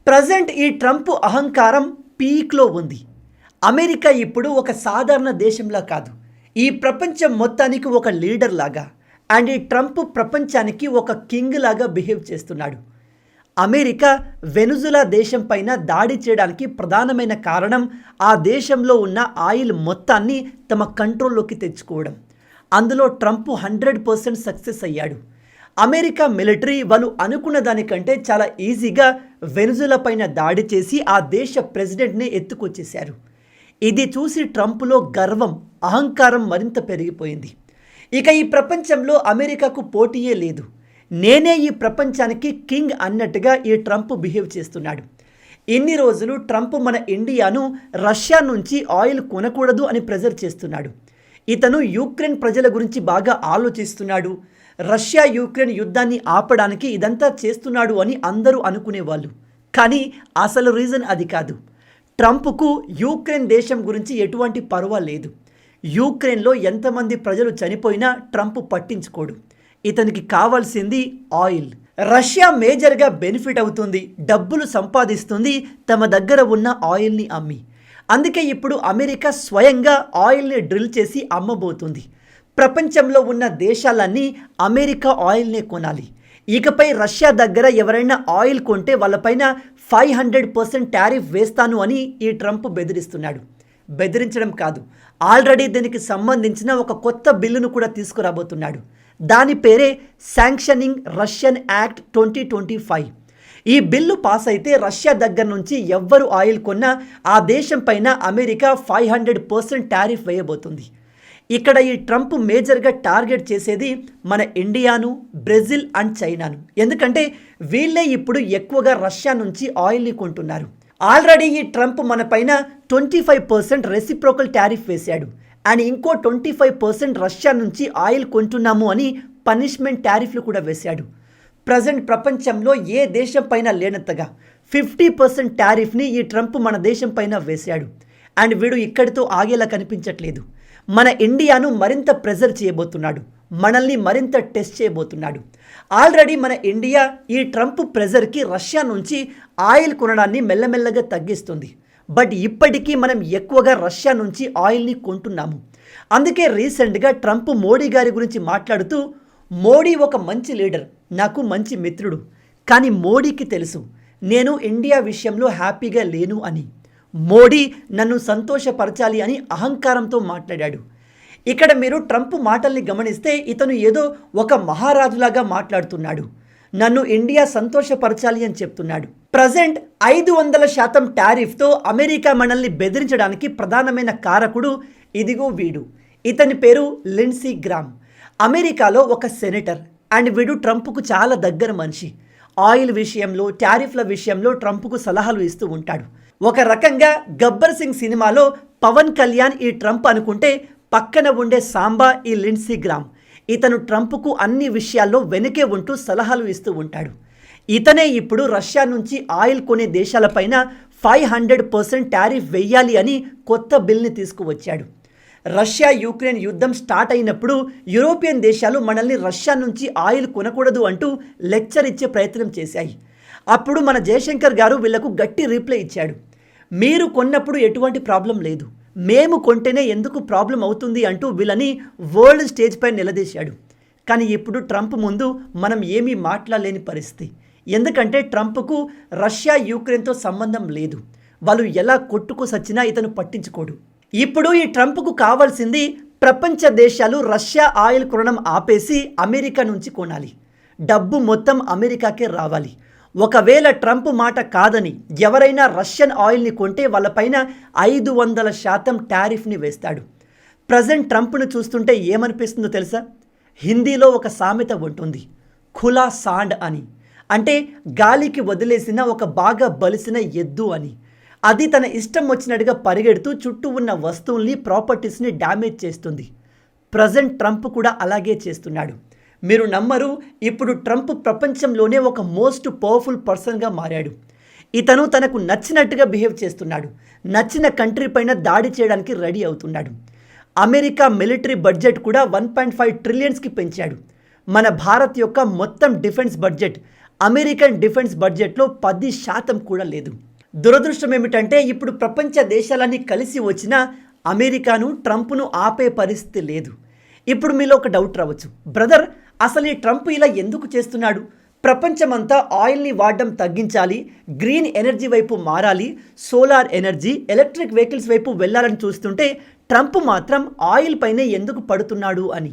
Present ఈ Trump అహంకారం పీక్లో ఉంది. అమెరికా ఇప్పుడు ఒక సాధారణ దేశంలా కాదు, ఈ ప్రపంచం మొత్తానికి ఒక లీడర్ లాగా. అండ్ ఈ ట్రంప్ ప్రపంచానికి ఒక కింగ్ లాగా బిహేవ్ చేస్తున్నాడు. అమెరికా వెనుజులా దేశం పైన దాడి చేయడానికి ప్రధానమైన కారణం ఆ దేశంలో ఉన్న ఆయిల్ మొత్తాన్ని తమ కంట్రోల్లోకి తెచ్చుకోవడం. అందులో ట్రంప్ 100% సక్సెస్ అయ్యాడు. అమెరికా మిలిటరీ వాళ్ళు అనుకున్న దానికంటే చాలా ఈజీగా వెనుజులా పైన దాడి చేసి ఆ దేశ ప్రెసిడెంట్ని ఎత్తుకొచ్చేశారు. ఇది చూసి ట్రంప్లో గర్వం, అహంకారం మరింత పెరిగిపోయింది. ఇక ఈ ప్రపంచంలో అమెరికాకు పోటీయే లేదు, నేనే ఈ ప్రపంచానికి కింగ్ అన్నట్టుగా ఈ ట్రంప్ బిహేవ్ చేస్తున్నాడు. ఇన్ని రోజులు ట్రంప్ మన ఇండియాను రష్యా నుంచి ఆయిల్ కొనకూడదు అని ప్రెజర్ చేస్తున్నాడు. ఇతను యుక్రెయిన్ ప్రజల గురించి బాగా ఆలోచిస్తున్నాడు, రష్యా యుక్రెయిన్ యుద్ధాన్ని ఆపడానికి ఇదంతా చేస్తున్నాడు అని అందరూ అనుకునేవాళ్ళు. కానీ అసలు రీజన్ అది కాదు. ట్రంప్కు యుక్రెయిన్ దేశం గురించి ఎటువంటి పర్వా లేదు. యుక్రెయిన్లో ఎంతమంది ప్రజలు చనిపోయినా ట్రంప్ పట్టించుకోడు. ఇతనికి కావాల్సింది ఆయిల్. రష్యా మేజర్గా బెనిఫిట్ అవుతుంది, డబ్బులు సంపాదిస్తుంది తమ దగ్గర ఉన్న ఆయిల్ని అమ్మి. అందుకే ఇప్పుడు అమెరికా స్వయంగా ఆయిల్ని డ్రిల్ చేసి అమ్మబోతుంది. ప్రపంచంలో ఉన్న దేశాలన్నీ అమెరికా ఆయిల్నే కొనాలి. ఇకపై రష్యా దగ్గర ఎవరైనా ఆయిల్ కొంటే వాళ్ళపైన 500% టారిఫ్ వేస్తాను అని ఈ ట్రంప్ బెదిరిస్తున్నాడు. బెదిరించడం కాదు, ఆల్రెడీ దీనికి సంబంధించిన ఒక కొత్త బిల్లును కూడా తీసుకురాబోతున్నాడు. దాని పేరే శాంక్షనింగ్ రష్యన్ యాక్ట్ 2025. ఈ బిల్లు పాస్ అయితే రష్యా దగ్గర నుంచి ఎవ్వరు ఆయిల్ కొన్నా ఆ దేశం పైన అమెరికా 500% టారిఫ్ వేయబోతుంది. ఇక్కడ ఈ ట్రంప్ మేజర్గా టార్గెట్ చేసేది మన ఇండియాను, బ్రెజిల్ అండ్ చైనాను. ఎందుకంటే వీళ్ళే ఇప్పుడు ఎక్కువగా రష్యా నుంచి ఆయిల్ని కొంటున్నారు. ఆల్రెడీ ఈ ట్రంప్ మన పైన 25% రెసిప్రోకల్ టారిఫ్ వేశాడు. అండ్ ఇంకో 25% రష్యా నుంచి ఆయిల్ కొంటున్నాము అని పనిష్మెంట్ టారిఫ్లు కూడా వేశాడు. ప్రజెంట్ ప్రపంచంలో ఏ దేశం పైన లేనంతగా 50% టారిఫ్ని ఈ ట్రంప్ మన దేశం పైన వేశాడు. అండ్ వీడు ఇక్కడితో ఆగేలా కనిపించట్లేదు. మన ఇండియాను మరింత ప్రెజర్ చేయబోతున్నాడు, మనల్ని మరింత టెస్ట్ చేయబోతున్నాడు. ఆల్రెడీ మన ఇండియా ఈ ట్రంప్ ప్రెజర్కి రష్యా నుంచి ఆయిల్ కొనడాన్ని మెల్లమెల్లగా తగ్గిస్తుంది. బట్ ఇప్పటికీ మనం ఎక్కువగా రష్యా నుంచి ఆయిల్ని కొంటున్నాము. అందుకే రీసెంట్గా ట్రంప్ మోడీ గారి గురించి మాట్లాడుతూ, మోడీ ఒక మంచి లీడర్, నాకు మంచి మిత్రుడు, కానీ మోడీకి తెలుసు నేను ఇండియా విషయంలో హ్యాపీగా లేను అని. మోడీ నన్ను సంతోషపరచాలి అని అహంకారంతో మాట్లాడాడు. ఇక్కడ మీరు ట్రంప్ మాటల్ని గమనిస్తే ఇతను ఏదో ఒక మహారాజులాగా మాట్లాడుతున్నాడు. నన్ను ఇండియా సంతోషపరచాలి అని చెప్తున్నాడు. ప్రజెంట్ 500% టారిఫ్తో అమెరికా మనల్ని బెదిరించడానికి ప్రధానమైన కారకుడు ఇదిగో వీడు. ఇతని పేరు లిండ్సీ గ్రామ్. అమెరికాలో ఒక సెనేటర్. అండ్ వీడు ట్రంప్కు చాలా దగ్గర మనిషి. ఆయిల్ విషయంలో, టారిఫ్ల విషయంలో ట్రంప్కు సలహాలు ఇస్తూ ఉంటాడు. ఒక రకంగా గబ్బర్ సింగ్ సినిమాలో పవన్ కళ్యాణ్ ఈ ట్రంప్ అనుకుంటే, పక్కన ఉండే సాంబా ఈ లిండ్సీ గ్రామ్. ఇతను ట్రంప్కు అన్ని విషయాల్లో వెనుకే ఉంటూ సలహాలు ఇస్తూ ఉంటాడు. ఇతనే ఇప్పుడు రష్యా నుంచి ఆయిల్ కొనే దేశాలపైన 500% టారిఫ్ వెయ్యాలి అని కొత్త బిల్ని తీసుకువచ్చాడు. రష్యా యుక్రెయిన్ యుద్ధం స్టార్ట్ అయినప్పుడు యూరోపియన్ దేశాలు మనల్ని రష్యా నుంచి ఆయిల్ కొనకూడదు అంటూ లెక్చర్ ఇచ్చే ప్రయత్నం చేశాయి. అప్పుడు మన జయశంకర్ గారు వీళ్లకు గట్టి రిప్లై ఇచ్చాడు. మీరు కొన్నప్పుడు ఎటువంటి ప్రాబ్లం లేదు, మేము కొంటేనే ఎందుకు ప్రాబ్లం అవుతుంది అంటూ వీళ్ళని వరల్డ్ స్టేజ్ పై నిలదీశాడు. కానీ ఇప్పుడు ట్రంప్ ముందు మనం ఏమీ మాట్లాడలేని పరిస్థితి. ఎందుకంటే ట్రంప్కు రష్యా యుక్రెయిన్తో సంబంధం లేదు. వాళ్ళు ఎలా కొట్టుకు సచ్చినా ఇతను పట్టించుకోడు. ఇప్పుడు ఈ ట్రంప్కు కావాల్సింది ప్రపంచ దేశాలు రష్యా ఆయిల్ కొనడం ఆపేసి అమెరికా నుంచి కొనాలి. డబ్బు మొత్తం అమెరికాకే రావాలి. ఒకవేళ ట్రంప్ మాట కాదని ఎవరైనా రష్యన్ ఆయిల్ని కొంటే వాళ్ళపైన 500% టారిఫ్ని వేస్తాడు. ప్రజెంట్ ట్రంప్ను చూస్తుంటే ఏమనిపిస్తుందో తెలుసా? హిందీలో ఒక సామెత ఉంటుంది, ఖులా సాండ్ అని. అంటే గాలికి వదిలేసిన ఒక బాగా బలిసిన ఎద్దు అని. అది తన ఇష్టం వచ్చినట్టుగా పరిగెడుతూ చుట్టూ ఉన్న వస్తువుల్ని, ప్రాపర్టీస్ని డ్యామేజ్ చేస్తుంది. ప్రజెంట్ ట్రంప్ కూడా అలాగే చేస్తున్నాడు. మీరు నమ్మరు, ఇప్పుడు ట్రంప్ ప్రపంచంలోనే ఒక మోస్ట్ పవర్ఫుల్ పర్సన్గా మారాడు. ఇతను తనకు నచ్చినట్టుగా బిహేవ్ చేస్తున్నాడు. నచ్చిన కంట్రీ పైన దాడి చేయడానికి రెడీ అవుతున్నాడు. అమెరికా మిలిటరీ బడ్జెట్ కూడా 1.5 ట్రిలియన్స్కి పెంచాడు. మన భారత్ యొక్క మొత్తం డిఫెన్స్ బడ్జెట్ అమెరికన్ డిఫెన్స్ బడ్జెట్లో 10% కూడా లేదు. దురదృష్టం ఏమిటంటే ఇప్పుడు ప్రపంచ దేశాలన్నీ కలిసి వచ్చిన అమెరికాను ట్రంప్ను ఆపే పరిస్థితి లేదు. ఇప్పుడు మీలో ఒక డౌట్ రావచ్చు, బ్రదర్ అసలు ఈ ట్రంప్ ఇలా ఎందుకు చేస్తున్నాడు? ప్రపంచమంతా ఆయిల్ని వాడడం తగ్గించాలి, గ్రీన్ ఎనర్జీ వైపు మారాలి, సోలార్ ఎనర్జీ, ఎలక్ట్రిక్ వెహికల్స్ వైపు వెళ్ళాలని చూస్తుంటే ట్రంప్ మాత్రం ఆయిల్ పైనే ఎందుకు పడుతున్నాడు అని.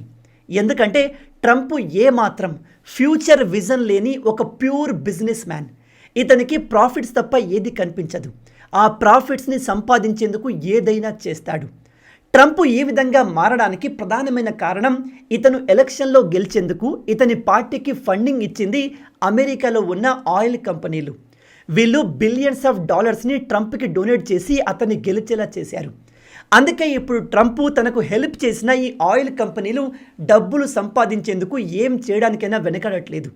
ఎందుకంటే ట్రంప్ ఏమాత్రం ఫ్యూచర్ విజన్ లేని ఒక ప్యూర్ బిజినెస్ మ్యాన్. ఇతనికి ప్రాఫిట్స్ తప్ప ఏది కనిపించదు. ఆ ప్రాఫిట్స్ని సంపాదించేందుకు ఏదైనా చేస్తాడు. ట్రంప్ ఈ విధంగా మారడానికి ప్రధానమైన కారణం ఇతను ఎలక్షన్లో గెలిచేందుకు ఇతని పార్టీకి ఫండింగ్ ఇచ్చింది అమెరికాలో ఉన్న ఆయిల్ కంపెనీలు. వీళ్ళు బిలియన్స్ ఆఫ్ డాలర్స్ని ట్రంప్కి డొనేట్ చేసి అతన్ని గెలిచేలా చేశారు. అందుకే ఇప్పుడు ట్రంప్ తనకు హెల్ప్ చేసిన ఈ ఆయిల్ కంపెనీలు డబ్బులు సంపాదించేందుకు ఏం చేయడానికైనా వెనకడట్లేదు.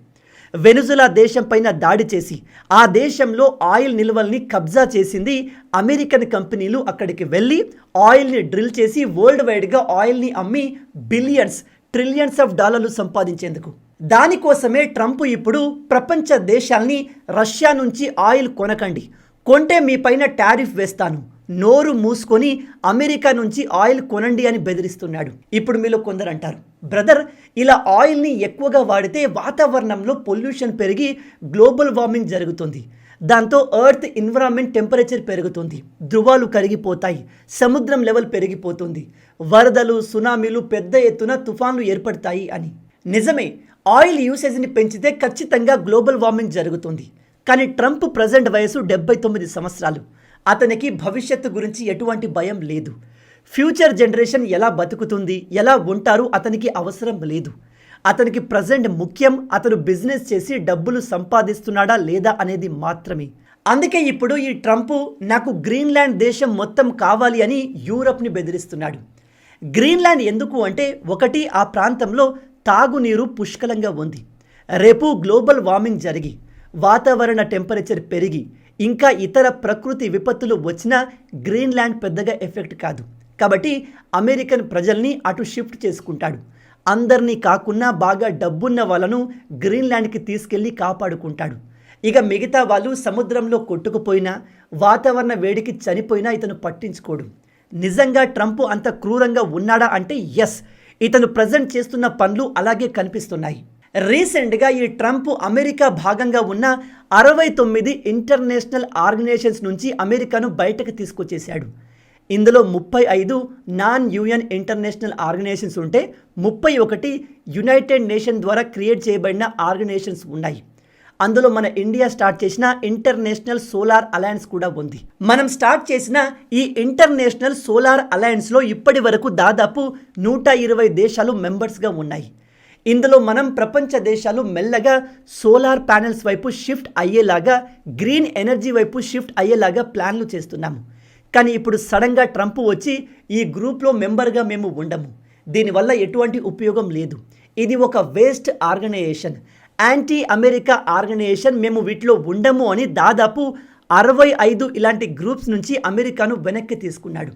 వెనుజులా దేశం పైన దాడి చేసి ఆ దేశంలో ఆయిల్ నిల్వల్ని కబ్జా చేసింది అమెరికన్ కంపెనీలు. అక్కడికి వెళ్ళి ఆయిల్ని డ్రిల్ చేసి వరల్డ్ వైడ్గా ఆయిల్ని అమ్మి బిలియన్స్ ట్రిలియన్స్ ఆఫ్ డాలర్లు సంపాదించేందుకు. దానికోసమే ట్రంప్ ఇప్పుడు ప్రపంచ దేశాల్ని రష్యా నుంచి ఆయిల్ కొనకండి, కొంటే మీ పైన టారిఫ్ వేస్తాను, నోరు మూసుకొని అమెరికా నుంచి ఆయిల్ కొనండి అని బెదిరిస్తున్నాడు. ఇప్పుడు మీలో కొందరు అంటారు, బ్రదర్ ఇలా ఆయిల్ని ఎక్కువగా వాడితే వాతావరణంలో పొల్యూషన్ పెరిగి గ్లోబల్ వార్మింగ్ జరుగుతుంది, దాంతో ఎర్త్ ఎన్విరాన్మెంట్ టెంపరేచర్ పెరుగుతుంది, ధృవాలు కరిగిపోతాయి, సముద్రం లెవెల్ పెరిగిపోతుంది, వరదలు సునామీలు పెద్ద ఎత్తున తుఫాన్లు ఏర్పడతాయి అని. నిజమే, ఆయిల్ యూసేజ్ని పెంచితే ఖచ్చితంగా గ్లోబల్ వార్మింగ్ జరుగుతుంది. కానీ ట్రంప్ ప్రజెంట్ వయసు 79 సంవత్సరాలు. అతనికి భవిష్యత్తు గురించి ఎటువంటి భయం లేదు. ఫ్యూచర్ జనరేషన్ ఎలా బతుకుతుంది, ఎలా ఉంటారు అతనికి అవసరం లేదు. అతనికి ప్రజెంట్ ముఖ్యం అతను బిజినెస్ చేసి డబ్బులు సంపాదిస్తున్నాడా లేదా అనేది మాత్రమే. అందుకే ఇప్పుడు ఈ ట్రంప్ నాకు గ్రీన్లాండ్ దేశం మొత్తం కావాలి అని యూరప్ని బెదిరిస్తున్నాడు. గ్రీన్లాండ్ ఎందుకు అంటే, ఒకటి ఆ ప్రాంతంలో తాగునీరు పుష్కలంగా ఉంది. రేపు గ్లోబల్ వార్మింగ్ జరిగి వాతావరణ టెంపరేచర్ పెరిగి ఇంకా ఇతర ప్రకృతి విపత్తులు వచ్చినా గ్రీన్లాండ్ పెద్దగా ఎఫెక్ట్ కాదు. కాబట్టి అమెరికన్ ప్రజల్ని అటు షిఫ్ట్ చేసుకుంటాడు. అందరినీ కాకుండా బాగా డబ్బున్న వాళ్ళను గ్రీన్లాండ్కి తీసుకెళ్ళి కాపాడుకుంటాడు. ఇక మిగతా వాళ్ళు సముద్రంలో కొట్టుకుపోయినా వాతావరణ వేడికి చనిపోయినా ఇతను పట్టించుకోడు. నిజంగా ట్రంప్ అంత క్రూరంగా ఉన్నాడా అంటే ఎస్, ఇతను ప్రజెంట్ చేస్తున్న పనులు అలాగే కనిపిస్తున్నాయి. రీసెంట్గా ఈ ట్రంప్ అమెరికా భాగంగా ఉన్న 69 ఇంటర్నేషనల్ ఆర్గనైజేషన్స్ నుంచి అమెరికాను బయటకు తీసుకొచ్చేశాడు. ఇందులో 35 నాన్ యూఎన్ ఇంటర్నేషనల్ ఆర్గనైజేషన్స్ ఉంటే 31 యునైటెడ్ నేషన్ ద్వారా క్రియేట్ చేయబడిన ఆర్గనైజేషన్స్ ఉన్నాయి. అందులో మన ఇండియా స్టార్ట్ చేసిన ఇంటర్నేషనల్ సోలార్ అలయన్స్ కూడా ఉంది. మనం స్టార్ట్ చేసిన ఈ ఇంటర్నేషనల్ సోలార్ అలయన్స్లో ఇప్పటి వరకు దాదాపు 120 దేశాలు మెంబర్స్గా ఉన్నాయి. ఇందులో మనం ప్రపంచ దేశాలు మెల్లగా సోలార్ ప్యానెల్స్ వైపు షిఫ్ట్ అయ్యేలాగా, గ్రీన్ ఎనర్జీ వైపు షిఫ్ట్ అయ్యేలాగా ప్లాన్లు చేస్తున్నాము. కానీ ఇప్పుడు సడన్గా ట్రంప్ వచ్చి ఈ గ్రూప్లో మెంబర్గా మేము ఉండము, దీనివల్ల ఎటువంటి ఉపయోగం లేదు, ఇది ఒక waste organisation, anti America organisation, మేము వీటిలో ఉండము అని దాదాపు 65 ఇలాంటి గ్రూప్స్ నుంచి అమెరికాను వెనక్కి తీసుకున్నాడు.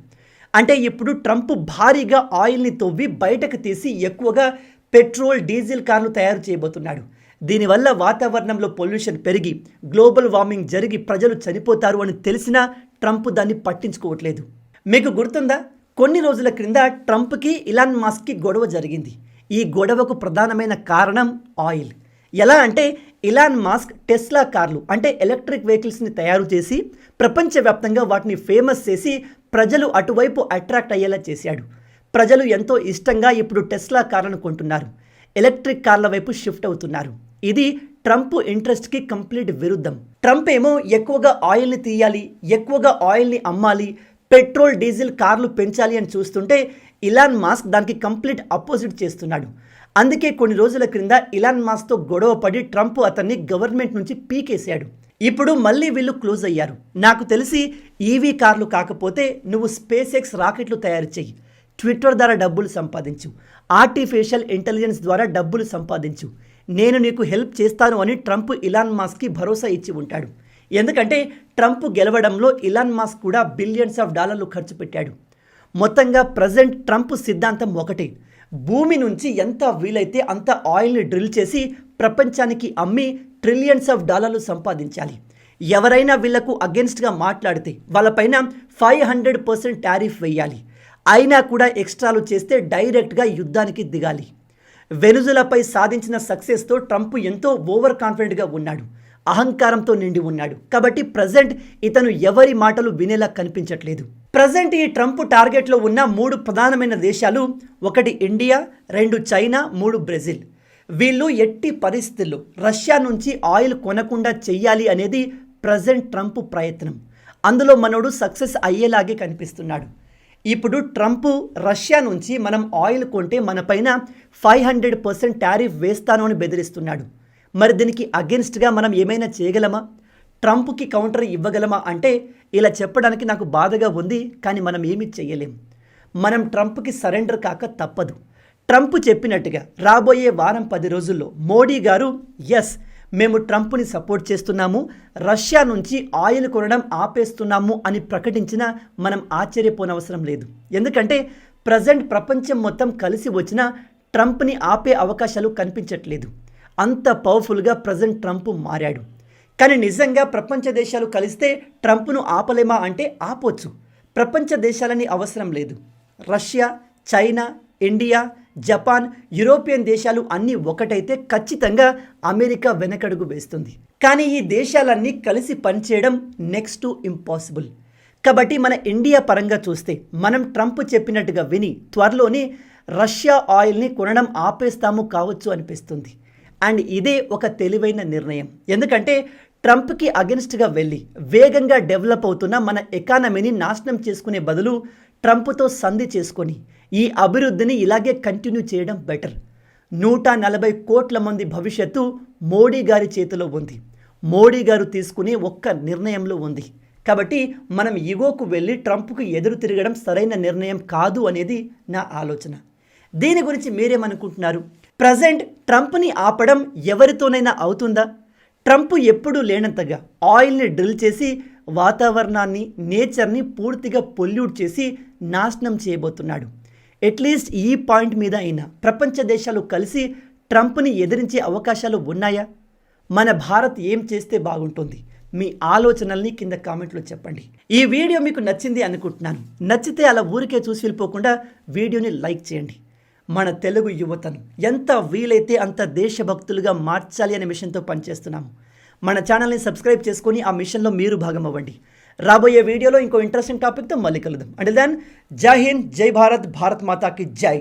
అంటే ఇప్పుడు ట్రంప్ భారీగా ఆయిల్ని తవ్వి బయటకు తీసి ఎక్కువగా పెట్రోల్ డీజిల్ కార్లు తయారు చేయబోతున్నాడు. దీనివల్ల వాతావరణంలో పొల్యూషన్ పెరిగి గ్లోబల్ వార్మింగ్ జరిగి ప్రజలు చనిపోతారు అని తెలిసినా ట్రంప్ దాన్ని పట్టించుకోవట్లేదు. మీకు గుర్తుందా, కొన్ని రోజుల క్రింద ట్రంప్కి ఇలాన్ మస్క్కి గొడవ జరిగింది. ఈ గొడవకు ప్రధానమైన కారణం ఆయిల్. ఎలా అంటే ఇలాన్ మస్క్ టెస్లా కార్లు అంటే ఎలక్ట్రిక్ వెహికల్స్ని తయారు చేసి ప్రపంచవ్యాప్తంగా వాటిని ఫేమస్ చేసి ప్రజలు అటువైపు అట్రాక్ట్ అయ్యేలా చేశాడు. ప్రజలు ఎంతో ఇష్టంగా ఇప్పుడు టెస్లా కార్లను కొంటున్నారు, ఎలక్ట్రిక్ కార్ల వైపు షిఫ్ట్ అవుతున్నారు. ఇది ట్రంప్ ఇంట్రెస్ట్కి కంప్లీట్ విరుద్ధం. ట్రంప్ ఏమో ఎక్కువగా ఆయిల్ని తీయాలి, ఎక్కువగా ఆయిల్ని అమ్మాలి, పెట్రోల్ డీజిల్ కార్లు పెంచాలి అని చూస్తుంటే ఇలాన్ మస్క్ దానికి కంప్లీట్ అపోజిట్ చేస్తున్నాడు. అందుకే కొన్ని రోజుల క్రింద ఇలాన్ మస్క్తో గొడవ పడి ట్రంప్ అతన్ని గవర్నమెంట్ నుంచి పీకేశాడు. ఇప్పుడు మళ్ళీ వీళ్ళు క్లోజ్ అయ్యారు. నాకు తెలిసి ఈవీ కార్లు కాకపోతే నువ్వు స్పేస్ ఎక్స్ రాకెట్లు తయారు చెయ్యి, ట్విట్టర్ ద్వారా డబ్బులు సంపాదించు, ఆర్టిఫిషియల్ ఇంటెలిజెన్స్ ద్వారా డబ్బులు సంపాదించు, నేను నీకు హెల్ప్ చేస్తాను అని ట్రంప్ ఇలాన్ మస్క్కి భరోసా ఇచ్చి ఉంటాడు. ఎందుకంటే ట్రంప్ గెలవడంలో ఇలాన్ మస్క్ కూడా బిలియన్స్ ఆఫ్ డాలర్లు ఖర్చు పెట్టాడు. మొత్తంగా ప్రజెంట్ ట్రంప్ సిద్ధాంతం ఒకటే, భూమి నుంచి ఎంత వీలైతే అంత ఆయిల్ని డ్రిల్ చేసి ప్రపంచానికి అమ్మి ట్రిలియన్స్ ఆఫ్ డాలర్లు సంపాదించాలి. ఎవరైనా వీళ్లకు అగెన్స్ట్గా మాట్లాడితే వాళ్ళపైన 500% టారిఫ్ వేయాలి. అయినా కూడా ఎక్స్ట్రాలు చేస్తే డైరెక్ట్గా యుద్ధానికి దిగాలి. వెనుజులాపై సాధించిన సక్సెస్తో ట్రంప్ ఎంతో ఓవర్ కాన్ఫిడెంట్గా ఉన్నాడు, అహంకారంతో నిండి ఉన్నాడు. కాబట్టి ప్రజెంట్ ఇతను ఎవరి మాటలు వినేలా కనిపించట్లేదు. ప్రజెంట్ ఈ ట్రంప్ టార్గెట్లో ఉన్న 3 ప్రధానమైన దేశాలు, 1 ఇండియా, 2 చైనా, 3 బ్రెజిల్. వీళ్ళు ఎట్టి పరిస్థితుల్లో రష్యా నుంచి ఆయిల్ కొనకుండా చెయ్యాలి అనేది ప్రజెంట్ ట్రంప్ ప్రయత్నం. అందులో మనోడు సక్సెస్ అయ్యేలాగే కనిపిస్తున్నాడు. ఇప్పుడు ట్రంప్ రష్యా నుంచి మనం ఆయిల్ కొంటే మనపైన 500% టారిఫ్ వేస్తాను అని బెదిరిస్తున్నాడు. మరి దీనికి అగెన్స్ట్గా మనం ఏమైనా చేయగలమా? ట్రంప్కి కౌంటర్ ఇవ్వగలమా అంటే ఇలా చెప్పడానికి నాకు బాధగా ఉంది, కానీ మనం ఏమీ చేయలేం. మనం ట్రంప్కి సరెండర్ కాక తప్పదు. ట్రంప్ చెప్పినట్టుగా రాబోయే వారం 10 రోజుల్లో మోడీ గారు ఎస్ మేము ట్రంప్ని సపోర్ట్ చేస్తున్నాము, రష్యా నుంచి ఆయిల్ కొనడం ఆపేస్తున్నాము అని ప్రకటించినా మనం ఆశ్చర్యపోనవసరం లేదు. ఎందుకంటే ప్రజెంట్ ప్రపంచం మొత్తం కలిసి వచ్చినా ట్రంప్ని ఆపే అవకాశాలు కనిపించట్లేదు. అంత పవర్ఫుల్గా ప్రజెంట్ ట్రంప్ మారాడు. కానీ నిజంగా ప్రపంచ దేశాలు కలిస్తే ట్రంప్ను ఆపలేమా అంటే ఆపొచ్చు. ప్రపంచ దేశాలని అవసరం లేదు. Russia, China, India, Japan, European దేశాలు అన్నీ ఒకటైతే ఖచ్చితంగా అమెరికా వెనకడుగు వేస్తుంది. కానీ ఈ దేశాలన్నీ కలిసి పనిచేయడం నెక్స్ట్ టు ఇంపాసిబుల్. కాబట్టి మన ఇండియా పరంగా చూస్తే మనం ట్రంప్ చెప్పినట్టుగా విని త్వరలోనే రష్యా ఆయిల్ని కొనడం ఆపేస్తాము కావచ్చు అనిపిస్తుంది. అండ్ ఇదే ఒక తెలివైన నిర్ణయం. ఎందుకంటే ట్రంప్కి అగెన్స్ట్గా వెళ్ళి వేగంగా డెవలప్ అవుతున్న మన ఎకానమీని నాశనం చేసుకునే బదులు ట్రంప్తో సంధి చేసుకొని ఈ అభివృద్ధిని ఇలాగే కంటిన్యూ చేయడం బెటర్. 140 కోట్ల మంది భవిష్యత్తు మోడీ గారి చేతిలో ఉంది. మోడీ గారు తీసుకునే ఒక్క నిర్ణయంలో ఉంది. కాబట్టి మనం ఈగోకు వెళ్ళి ట్రంప్కు ఎదురు తిరగడం సరైన నిర్ణయం కాదు అనేది నా ఆలోచన. దీని గురించి మీరేమనుకుంటున్నారు? ప్రజెంట్ ట్రంప్ని ఆపడం ఎవరితోనైనా అవుతుందా? ట్రంప్ ఎప్పుడూ లేనంతగా ఆయిల్ని డ్రిల్ చేసి వాతావరణాన్ని, నేచర్ని పూర్తిగా పొల్యూట్ చేసి నాశనం చేయబోతున్నాడు. అట్లీస్ట్ ఈ పాయింట్ మీద అయినా ప్రపంచ దేశాలు కలిసి ట్రంప్ని ఎదిరించే అవకాశాలు ఉన్నాయా? మన భారత్ ఏం చేస్తే బాగుంటుంది? మీ ఆలోచనల్ని కింద కామెంట్లో చెప్పండి. ఈ వీడియో మీకు నచ్చింది అనుకుంటున్నాను. నచ్చితే అలా ఊరికే చూసి వెళ్ళిపోకుండా వీడియోని లైక్ చేయండి. మన తెలుగు యువతను ఎంత వీలైతే అంత దేశభక్తులుగా మార్చాలి అనే మిషన్తో పనిచేస్తున్నాము. మన ఛానల్ని సబ్స్క్రైబ్ చేసుకొని ఆ మిషన్లో మీరు భాగం అవ్వండి. రాబోయే వీడియోలో ఇంకో ఇంట్రెస్టింగ్ టాపిక్తో మళ్ళీ కలుద్దాం. అంటిల్ దెన్, జై హింద్, జై భారత్, భారత్ మాతాకి జై.